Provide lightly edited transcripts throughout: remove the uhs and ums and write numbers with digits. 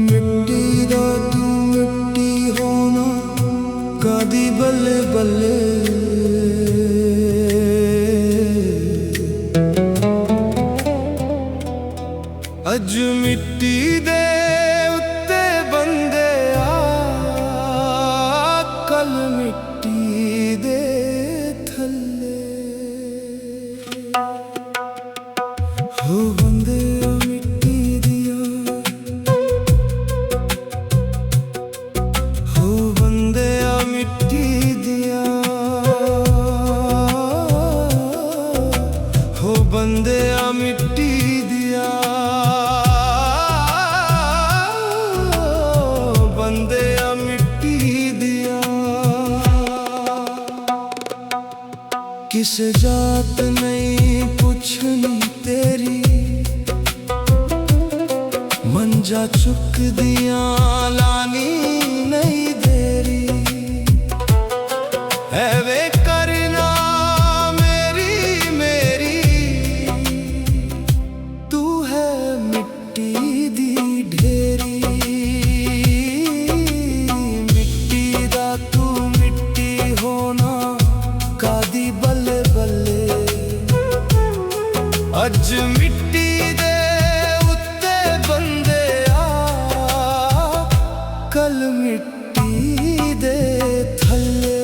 मिट्टी दा तू मिट्टी होना कादी बल्ले बल्ले अज मिट्टी दे उत्ते बंदे कल मिट्टी दे थल्ले हो बंदे बंदे आ मिट्टी दिया बंदे आ मिट्टी दिया किस जात नहीं पुछनी तेरी मंजा चुक दिया लानी नहीं देरी है वे अज मिट्टी दे उत्ते बंदे कल मिट्टी दे थल्ले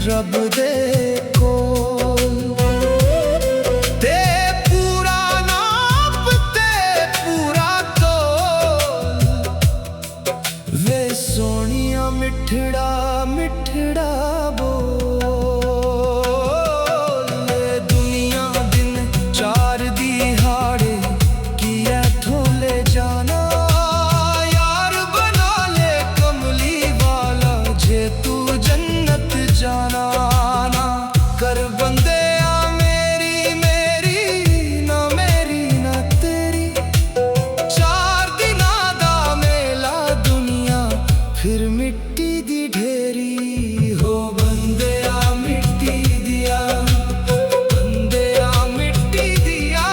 रब दे कोल ते पूरा नाप ते पूरा तोल वे सोनिया मिठड़ा मिठड़ा बोल दुनिया दिन चार दिहाड़े किया थोले जाना यार बना ले कमली वाला जे तू जन्नत जाना ना कर बंदे आ मेरी मेरी ना तेरी चार दिना दा मेला दुनिया फिर मिट्टी दी ढेरी हो बंदे आ मिट्टी दिया बंदे आ मिट्टी दिया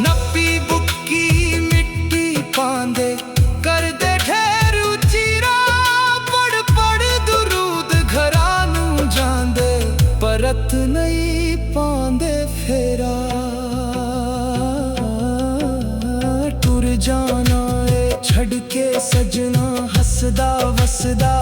नप्पी बुक्की पांदे कर दे ठहर उचीरा पड़ पड़ दुरूद घरा नू जांदे परत नहीं पांदे फेरा टुर जाना है छड़ के सजना हसदा वसदा